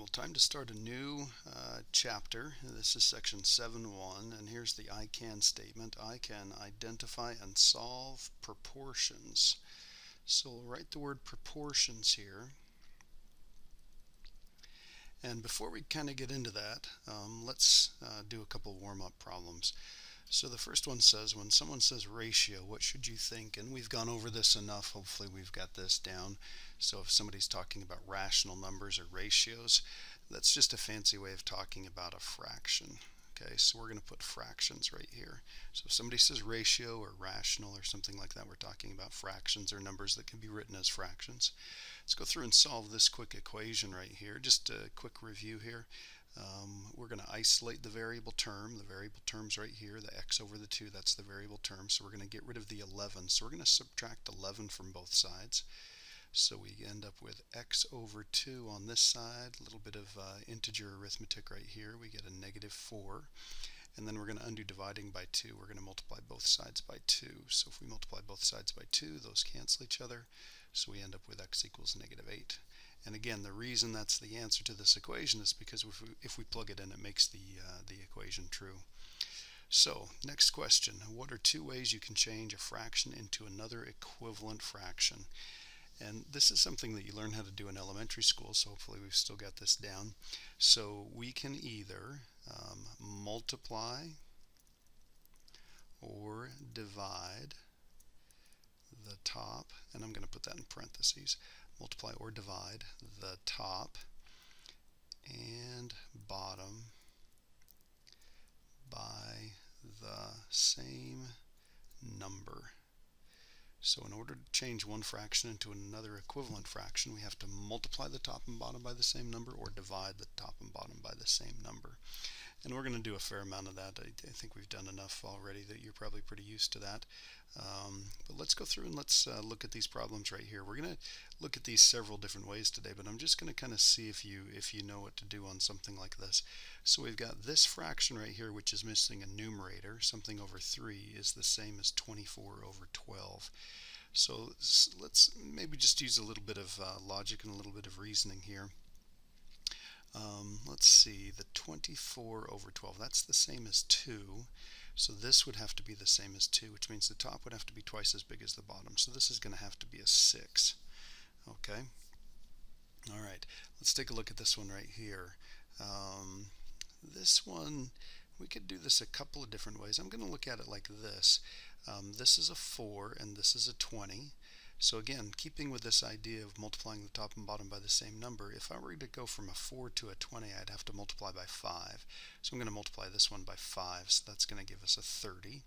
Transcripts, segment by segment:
well, time to start a new chapter. This is section 7.1, and here's the I can statement. I can identify and solve proportions. So we'll write the word proportions here. And before we kind of get into that, let's do a couple warm-up problems. So the first one says, when someone says ratio, what should you think? And we've gone over this enough. Hopefully we've got this down. So if somebody's talking about rational numbers or ratios, that's just a fancy way of talking about a fraction. Okay, so we're going to put fractions right here. So if somebody says ratio or rational or something like that, we're talking about fractions or numbers that can be written as fractions. Let's go through and solve this quick equation right here. Just a quick review here. We're going to isolate the variable term. The variable term's right here, the x over the 2, that's the variable term. So we're going to get rid of the 11. So we're going to subtract 11 from both sides. So we end up with x over 2 on this side, a little bit of integer arithmetic right here. We get a negative 4. And then we're going to undo dividing by 2. We're going to multiply both sides by 2. So if we multiply both sides by 2, those cancel each other. So we end up with x equals negative 8. And again, the reason that's the answer to this equation is because if we plug it in, it makes the equation true. So, next question. What are two ways you can change a fraction into another equivalent fraction? And this is something that you learn how to do in elementary school, so hopefully we've still got this down. So we can either multiply or divide the top, and I'm going to put that in parentheses, multiply or divide the top and bottom by the same number. So in order to change one fraction into another equivalent fraction, we have to multiply the top and bottom by the same number or divide the top and bottom by the same number. And we're going to do a fair amount of that. I think we've done enough already that you're probably pretty used to that. But let's go through and let's look at these problems right here. We're going to look at these several different ways today, but I'm just going to kind of see if you know what to do on something like this. So we've got this fraction right here, which is missing a numerator. Something over 3 is the same as 24 over 12. So let's maybe just use a little bit of logic and a little bit of reasoning here. Let's see, the 24 over 12, that's the same as 2. So this would have to be the same as 2, which means the top would have to be twice as big as the bottom. So this is going to have to be a 6. Okay? All right, let's take a look at this one right here. This one, we could do this a couple of different ways. I'm going to look at it like this. This is a 4 and this is a 20. So again, keeping with this idea of multiplying the top and bottom by the same number, if I were to go from a 4 to a 20, I'd have to multiply by 5. So I'm going to multiply this one by 5, so that's going to give us a 30.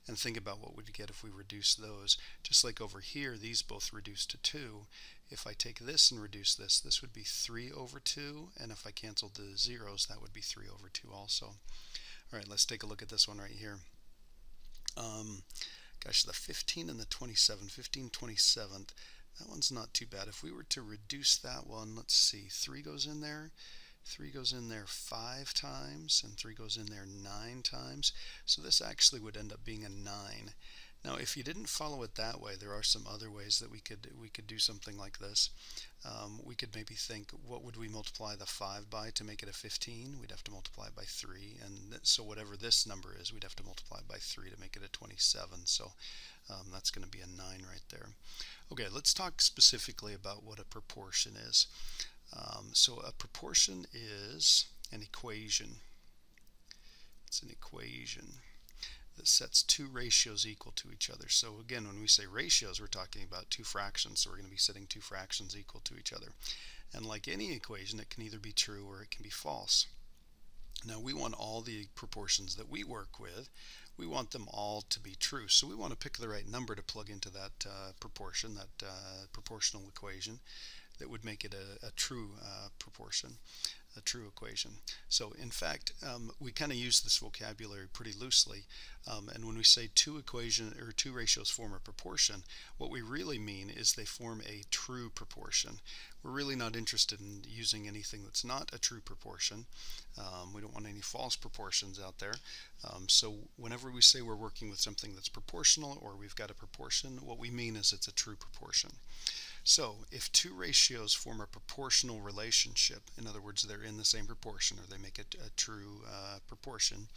And think about what we'd get if we reduce those. Just like over here, these both reduce to 2. If I take this and reduce this, this would be 3 over 2, and if I canceled the zeros, that would be 3 over 2 also. All right, let's take a look at this one right here. Gosh, the 15 and the 27, 15 27th, that one's not too bad. If we were to reduce that one, let's see, 3 goes in there, 3 goes in there 5 times, and 3 goes in there 9 times. So this actually would end up being a 9. Now, if you didn't follow it that way, there are some other ways that we could do something like this. We could maybe think, what would we multiply the 5 by to make it a 15? We'd have to multiply it by 3, and so whatever this number is, we'd have to multiply by 3 to make it a 27. So that's going to be a 9 right there. Okay, let's talk specifically about what a proportion is. So a proportion is an equation. It's an equation that sets two ratios equal to each other. So again, when we say ratios, we're talking about two fractions, so we're going to be setting two fractions equal to each other. And like any equation, it can either be true or it can be false. Now we want all the proportions that we work with, we want them all to be true. So we want to pick the right number to plug into that proportion, that proportional equation that would make it a true proportion, a true equation. So in fact, we kind of use this vocabulary pretty loosely, and when we say two ratios form a proportion, what we really mean is they form a true proportion. We're really not interested in using anything that's not a true proportion. We don't want any false proportions out there. So whenever we say we're working with something that's proportional or we've got a proportion, what we mean is it's a true proportion. So if two ratios form a proportional relationship, in other words, they're in the same proportion, or they make a true proportion,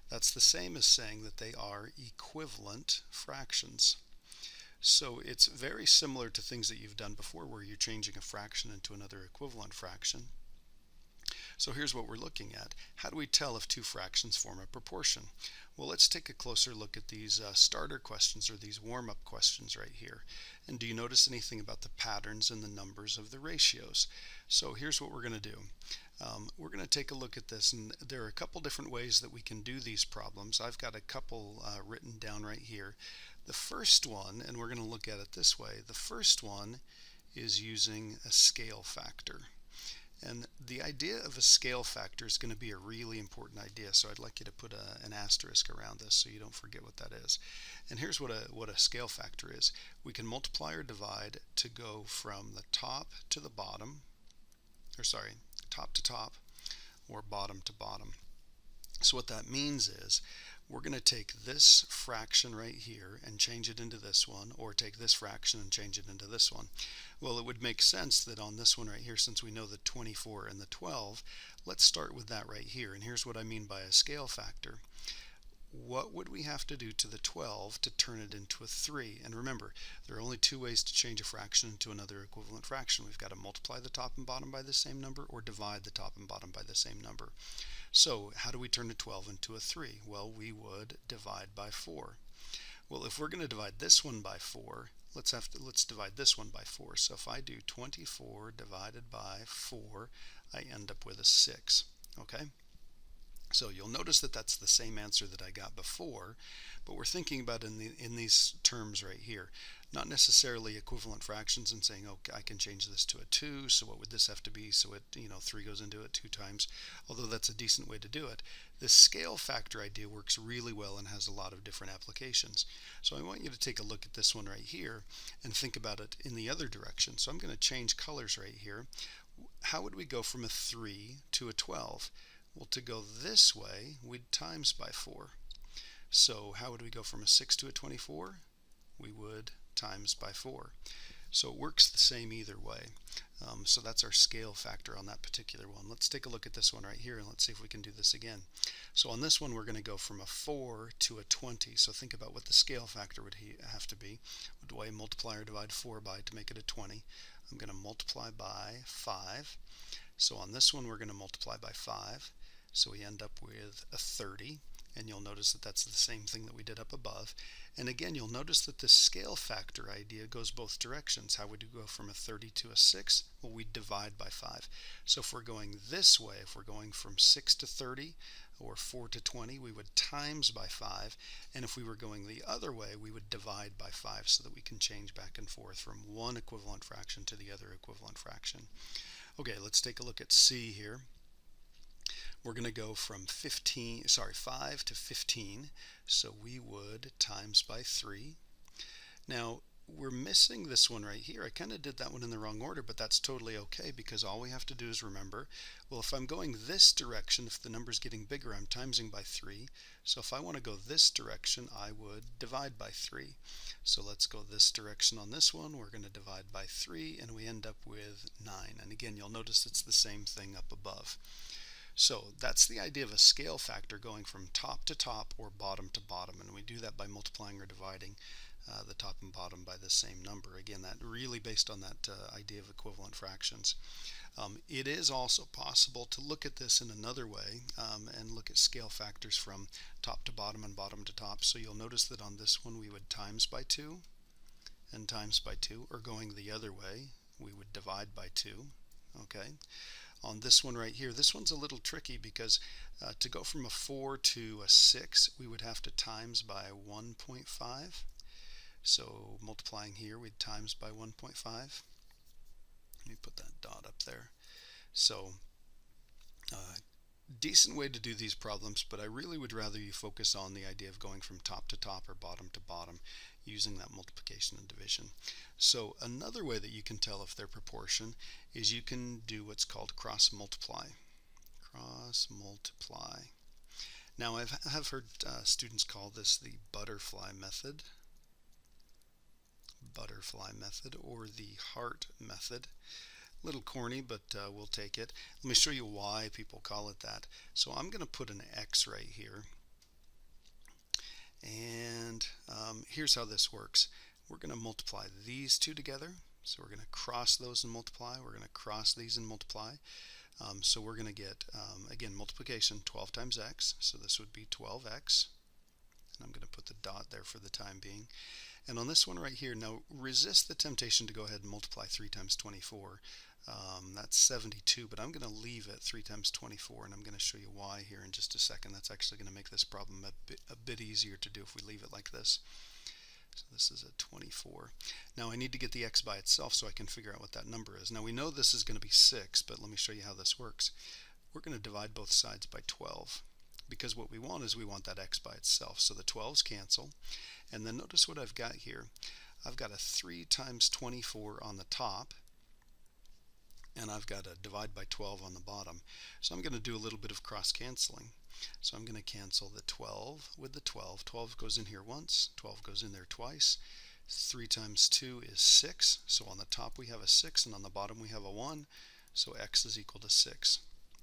that's the same as saying that they are equivalent fractions. So it's very similar to things that you've done before where you're changing a fraction into another equivalent fraction. So here's what we're looking at. How do we tell if two fractions form a proportion? Well, let's take a closer look at these starter questions, or these warm-up questions right here. And do you notice anything about the patterns in the numbers of the ratios? So here's what we're going to do. We're going to take a look at this, and there are a couple different ways that we can do these problems. I've got a couple written down right here. The first one, and we're going to look at it this way, the first one is using a scale factor. And the idea of a scale factor is going to be a really important idea, so I'd like you to put an asterisk around this so you don't forget what that is. And here's what a scale factor is. We can multiply or divide to go from the top to the bottom, or sorry, top to top, or bottom to bottom. So what that means is we're going to take this fraction right here and change it into this one, or take this fraction and change it into this one. Well, it would make sense that on this one right here, since we know the 24 and the 12, let's start with that right here. And here's what I mean by a scale factor. What would we have to do to the 12 to turn it into a 3? And remember, there are only two ways to change a fraction into another equivalent fraction. We've got to multiply the top and bottom by the same number, or divide the top and bottom by the same number. So how do we turn a 12 into a 3? Well, we would divide by 4. Well, if we're going to divide this one by 4, let's divide this one by 4. So if I do 24 divided by 4, I end up with a 6. Okay? So you'll notice that that's the same answer that I got before, but we're thinking about in these terms right here, not necessarily equivalent fractions and saying, oh, I can change this to a 2, so what would this have to be? So it, 3 goes into it 2 times, although that's a decent way to do it. This scale factor idea works really well and has a lot of different applications. So I want you to take a look at this one right here and think about it in the other direction. So I'm going to change colors right here. How would we go from a 3 to a 12? Well, to go this way, we'd times by 4. So how would we go from a 6 to a 24? We would times by 4. So it works the same either way. So that's our scale factor on that particular one. Let's take a look at this one right here, and let's see if we can do this again. So on this one, we're going to go from a 4 to a 20. So think about what the scale factor would have to be. What do I multiply or divide 4 by to make it a 20? I'm going to multiply by 5. So on this one, we're going to multiply by 5. So we end up with a 30, and you'll notice that that's the same thing that we did up above. And again, you'll notice that this scale factor idea goes both directions. How would you go from a 30 to a 6? Well, we divide by 5. So if we're going this way, if we're going from 6 to 30 or 4 to 20, we would times by 5. And if we were going the other way, we would divide by 5 so that we can change back and forth from one equivalent fraction to the other equivalent fraction. Okay, let's take a look at C here. We're going to go from 5 to 15, so we would times by 3. Now, we're missing this one right here. I kind of did that one in the wrong order, but that's totally okay, because all we have to do is remember, well, if I'm going this direction, if the number's getting bigger, I'm timesing by 3. So if I want to go this direction, I would divide by 3. So let's go this direction on this one. We're going to divide by 3, and we end up with 9. And again, you'll notice it's the same thing up above. So that's the idea of a scale factor going from top to top or bottom to bottom, and we do that by multiplying or dividing the top and bottom by the same number. Again, that really based on that idea of equivalent fractions. It is also possible to look at this in another way and look at scale factors from top to bottom and bottom to top. So you'll notice that on this one we would times by 2 and times by 2, or going the other way, we would divide by 2. Okay. On this one right here, this one's a little tricky because to go from a 4 to a 6, we would have to times by 1.5. So multiplying here, we'd times by 1.5. Let me put that dot up there. So decent way to do these problems, but I really would rather you focus on the idea of going from top to top or bottom to bottom using that multiplication and division. So another way that you can tell if they're proportion is you can do what's called cross multiply. Cross multiply. Now I have heard students call this the butterfly method. butterfly method or the heart method. A little corny, but we'll take it. Let me show you why people call it that. So I'm going to put an X right here. And here's how this works. We're going to multiply these two together. So we're going to cross those and multiply. We're going to cross these and multiply. So we're going to get, again, multiplication, 12 times x. So this would be 12x. And I'm going to put the dot there for the time being. And on this one right here, now resist the temptation to go ahead and multiply 3 times 24. That's 72, but I'm going to leave it 3 times 24, and I'm going to show you why here in just a second. That's actually going to make this problem a bit easier to do if we leave it like this. So this is a 24. Now I need to get the x by itself so I can figure out what that number is. Now we know this is going to be 6, but let me show you how this works. We're going to divide both sides by 12, because what we want is we want that x by itself. So the 12s cancel, and then notice what I've got here. I've got a 3 times 24 on the top, and I've got a divide by 12 on the bottom. So I'm going to do a little bit of cross canceling. So I'm going to cancel the 12 with the 12. 12 goes in here once, 12 goes in there twice. 3 times 2 is 6. So on the top we have a 6, and on the bottom we have a 1. So x is equal to 6.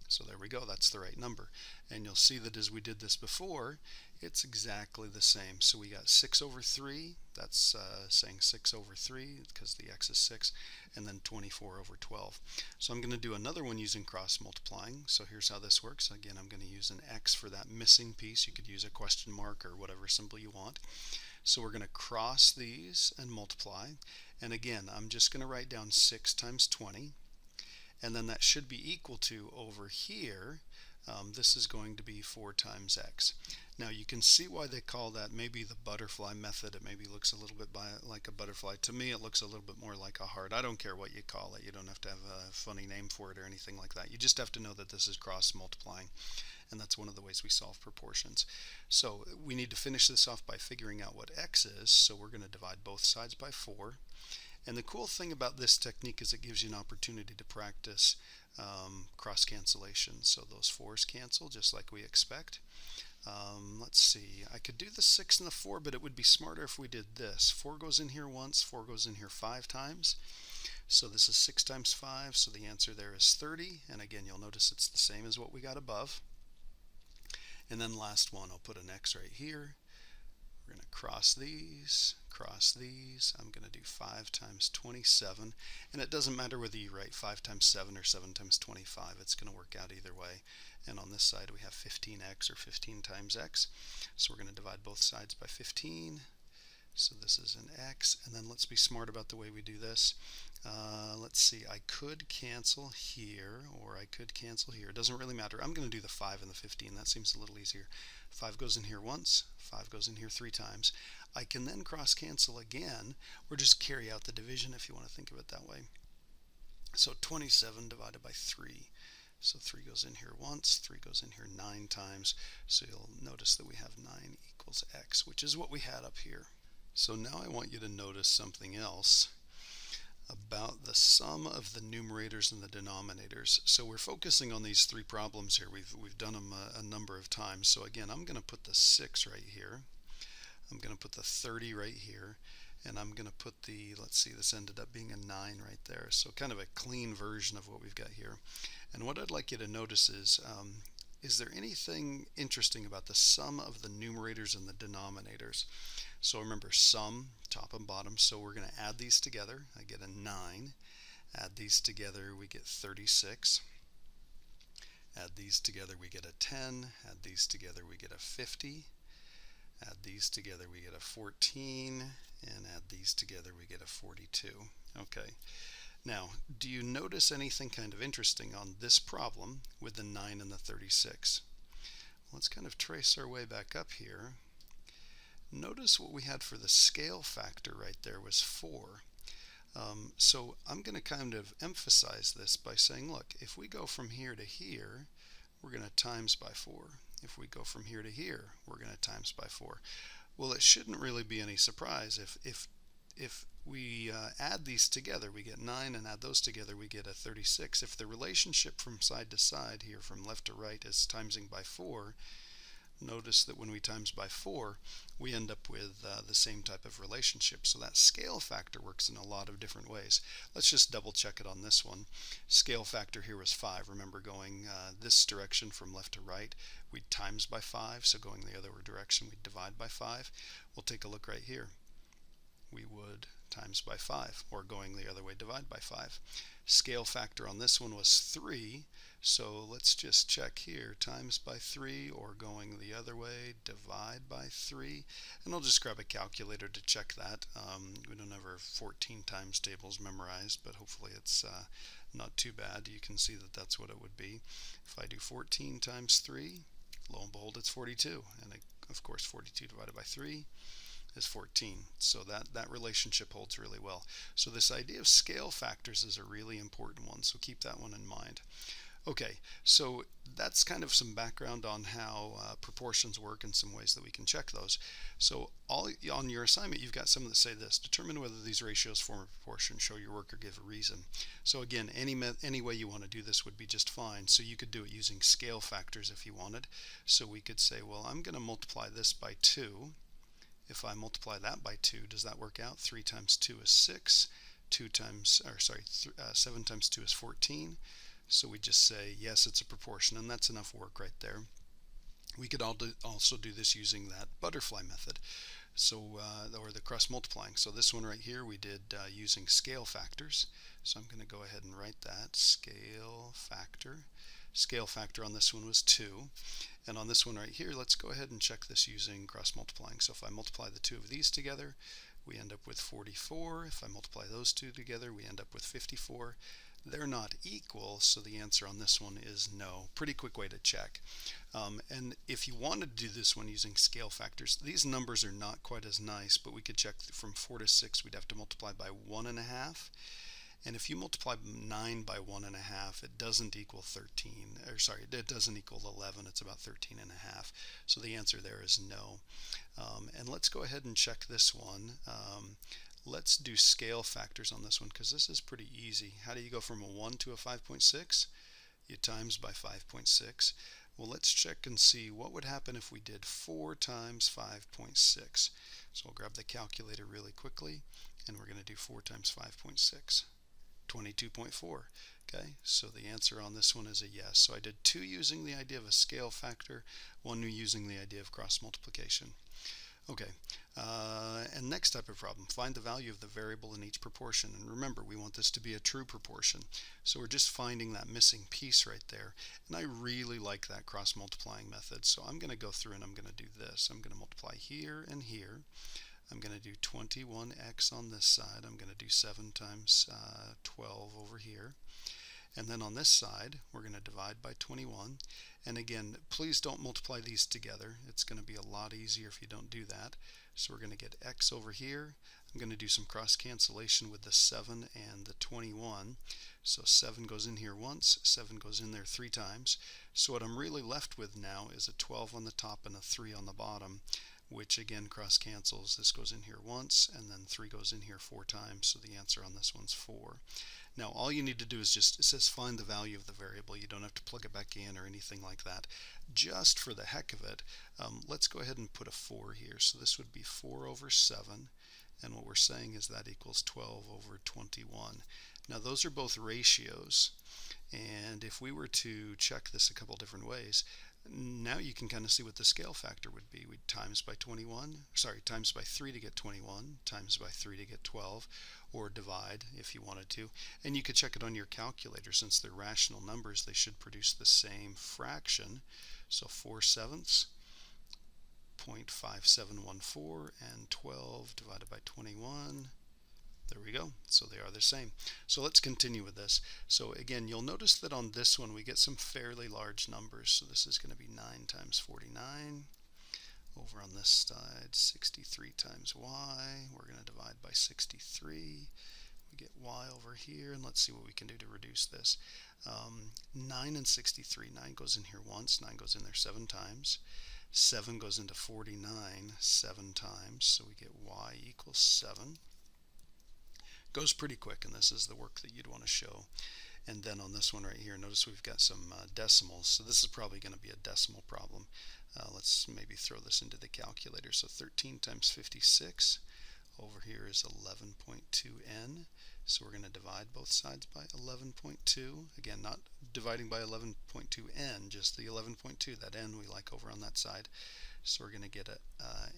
So there we go, that's the right number. And you'll see that as we did this before, it's exactly the same. So we got 6 over 3, that's saying 6 over 3 because the x is 6, and then 24 over 12. So I'm going to do another one using cross multiplying. So here's how this works. Again, I'm going to use an x for that missing piece. You could use a question mark or whatever symbol you want. So we're going to cross these and multiply. And again, I'm just going to write down 6 times 20. And then that should be equal to, over here, this is going to be 4 times x. Now you can see why they call that maybe the butterfly method. It maybe looks a little bit like a butterfly. To me it looks a little bit more like a heart. I don't care what you call it. You don't have to have a funny name for it or anything like that. You just have to know that this is cross multiplying. And that's one of the ways we solve proportions. So we need to finish this off by figuring out what x is. So we're going to divide both sides by 4. And the cool thing about this technique is it gives you an opportunity to practice cross cancellation. So those 4's cancel just like we expect. Let's see, I could do the 6 and the 4, but it would be smarter if we did this. 4 goes in here once, 4 goes in here 5 times. So this is 6 times 5, so the answer there is 30. And again, you'll notice it's the same as what we got above. And then last one, I'll put an x right here. We're going to cross these. I'm going to do 5 times 27, and it doesn't matter whether you write 5 times 7 or 7 times 25, it's going to work out either way. And on this side we have 15x, or 15 times x, so we're going to divide both sides by 15. So this is an x, and then let's be smart about the way we do this. Let's see, I could cancel here, or I could cancel here. It doesn't really matter. I'm going to do the 5 and the 15. That seems a little easier. 5 goes in here once, 5 goes in here 3 times. I can then cross cancel again, or just carry out the division if you want to think of it that way. So 27 divided by 3. So 3 goes in here once, 3 goes in here 9 times. So you'll notice that we have 9 equals x, which is what we had up here. So now I want you to notice something else about the sum of the numerators and the denominators. So we're focusing on these 3 problems here. We've done them a number of times. So again, I'm going to put the 6 right here. I'm going to put the 30 right here. And I'm going to put the, let's see, this ended up being a 9 right there. So kind of a clean version of what we've got here. And what I'd like you to notice is there anything interesting about the sum of the numerators and the denominators? So remember, sum, top and bottom, so we're going to add these together. I get a 9. Add these together, we get 36. Add these together, we get a 10. Add these together, we get a 50. Add these together, we get a 14. And add these together, we get a 42. Okay. Now, do you notice anything kind of interesting on this problem with the 9 and the 36? Let's kind of trace our way back up here. Notice what we had for the scale factor right there was 4. So I'm going to kind of emphasize this by saying, look, if we go from here to here, we're going to times by 4. If we go from here to here, we're going to times by 4. Well, it shouldn't really be any surprise if we add these together, we get 9, and add those together, we get a 36. If the relationship from side to side here, from left to right, is timesing by 4, notice that when we times by 4, we end up with the same type of relationship. So that scale factor works in a lot of different ways. Let's just double check it on this one. Scale factor here was 5. Remember, going this direction from left to right, we'd times by 5. So going the other direction, we'd divide by 5. We'll take a look right here. We would times by 5, or going the other way, divide by 5. Scale factor on this one was 3, so let's just check here, times by 3, or going the other way, divide by 3, and I'll just grab a calculator to check that. We don't have our 14 times tables memorized, but hopefully it's not too bad. You can see that that's what it would be. If I do 14 times 3, lo and behold, it's 42, and of course 42 divided by 3 is 14. So that relationship holds really well. So this idea of scale factors is a really important one, so keep that one in mind. Okay, so that's kind of some background on how proportions work and some ways that we can check those. So on your assignment, you've got some that say this: determine whether these ratios form a proportion, show your work, or give a reason. So again, any way you want to do this would be just fine. So you could do it using scale factors if you wanted. So we could say, well, I'm going to multiply this by 2. If I multiply that by 2, does that work out? 3 times 2 is 6. 7 times 2 is 14. So we just say, yes, it's a proportion, and that's enough work right there. We could also do this using that butterfly method, or the cross multiplying. So this one right here we did using scale factors. So I'm going to go ahead and write that, scale factor. Scale factor on this one was 2. And on this one right here, let's go ahead and check this using cross multiplying. So if I multiply the two of these together, we end up with 44. If I multiply those two together, we end up with 54. They're not equal, so the answer on this one is no. Pretty quick way to check. And if you wanted to do this one using scale factors, these numbers are not quite as nice, but we could check from 4 to 6, we'd have to multiply by 1.5. And if you multiply 9 by 1.5, it doesn't equal 13, or sorry, it doesn't equal 11, it's about 13.5. So the answer there is no. And let's go ahead and check this one. Let's do scale factors on this one, because this is pretty easy. How do you go from a 1 to a 5.6? You times by 5.6. Well, let's check and see what would happen if we did 4 times 5.6. So we'll grab the calculator really quickly, and we're going to do 4 times 5.6. 22.4. Okay, so the answer on this one is a yes. So I did 2 using the idea of a scale factor, 1 using the idea of cross multiplication. Okay, and next type of problem, find the value of the variable in each proportion. And remember, we want this to be a true proportion. So we're just finding that missing piece right there. And I really like that cross multiplying method. So I'm going to go through and I'm going to do this. I'm going to multiply here and here. I'm going to do 21x on this side. I'm going to do 7 times 12 over here. And then on this side, we're going to divide by 21. And again, please don't multiply these together. It's going to be a lot easier if you don't do that. So we're going to get x over here. I'm going to do some cross cancellation with the 7 and the 21. So 7 goes in here once, 7 goes in there 3 times. So what I'm really left with now is a 12 on the top and a 3 on the bottom, which again cross cancels. This goes in here once, and then 3 goes in here 4 times, so the answer on this one's 4. Now all you need to do is just, it says find the value of the variable. You don't have to plug it back in or anything like that. Just for the heck of it, let's go ahead and put a 4 here. So this would be 4 over 7, and what we're saying is that equals 12 over 21. Now those are both ratios, and if we were to check this a couple different ways, now you can kind of see what the scale factor would be. We'd times by 3 to get 21, times by 3 to get 12, or divide if you wanted to. And you could check it on your calculator. Since they're rational numbers, they should produce the same fraction. So 4/7, 0.5714, and 12 divided by 21. There we go. So they are the same. So let's continue with this. So again, you'll notice that on this one we get some fairly large numbers. So this is going to be 9 times 49. Over on this side, 63 times y. We're going to divide by 63. We get y over here, and let's see what we can do to reduce this. 9 and 63. 9 goes in here once. 9 goes in there 7 times. 7 goes into 49 7 times. So we get y equals 7. Goes pretty quick, and this is the work that you'd want to show. And then on this one right here, notice we've got some decimals, so this is probably going to be a decimal problem. Let's maybe throw this into the calculator. So 13 times 56 over here is 11.2n. So we're going to divide both sides by 11.2. Again, not dividing by 11.2n, just the 11.2, that n we like over on that side. So we're going to get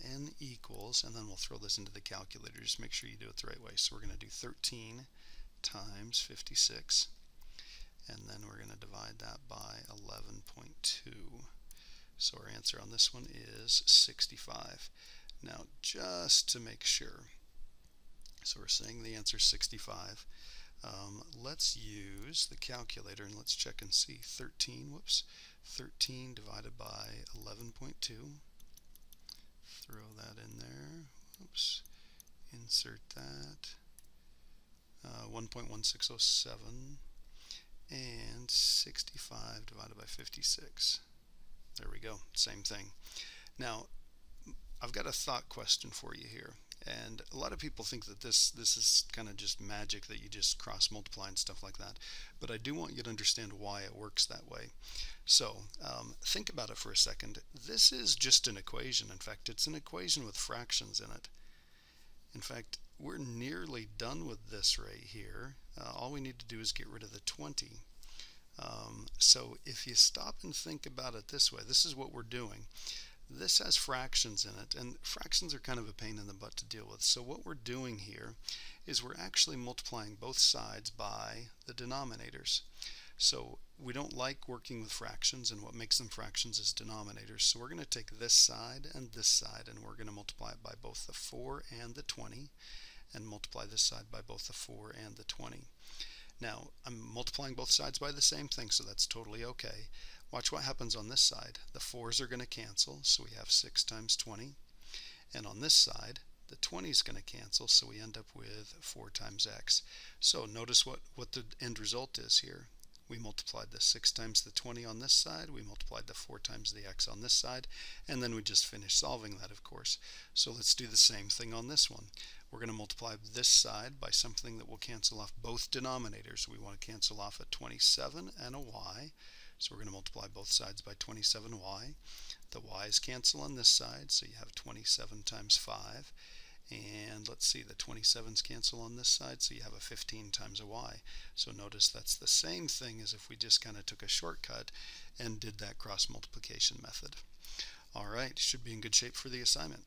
n equals, and then we'll throw this into the calculator. Just make sure you do it the right way. So we're going to do 13 times 56, and then we're going to divide that by 11.2. So our answer on this one is 65. Now, just to make sure, so we're saying the answer is 65. Let's use the calculator and let's check and see. 13 divided by 11.2. Throw that in there. Oops. Insert that. 1.1607. And 65 divided by 56. There we go. Same thing. Now, I've got a thought question for you here. And a lot of people think that this is kind of just magic, that you just cross multiply and stuff like that. But I do want you to understand why it works that way. So think about it for a second. This is just an equation. In fact, it's an equation with fractions in it. In fact, we're nearly done with this right here. All we need to do is get rid of the 20. So if you stop and think about it this way, this is what we're doing. This has fractions in it, and fractions are kind of a pain in the butt to deal with. So what we're doing here is we're actually multiplying both sides by the denominators. So we don't like working with fractions, and what makes them fractions is denominators. So we're going to take this side, and we're going to multiply it by both the 4 and the 20, and multiply this side by both the 4 and the 20. Now, I'm multiplying both sides by the same thing, so that's totally okay. Watch what happens on this side. The 4's are going to cancel, so we have 6 times 20. And on this side, the 20 is going to cancel, so we end up with 4 times x. So notice what the end result is here. We multiplied the 6 times the 20 on this side, we multiplied the 4 times the x on this side, and then we just finished solving that, of course. So let's do the same thing on this one. We're going to multiply this side by something that will cancel off both denominators. We want to cancel off a 27 and a y. So we're going to multiply both sides by 27y. The y's cancel on this side, so you have 27 times 5. And let's see, the 27's cancel on this side, so you have a 15 times a y. So notice that's the same thing as if we just kind of took a shortcut and did that cross multiplication method. All right, should be in good shape for the assignment.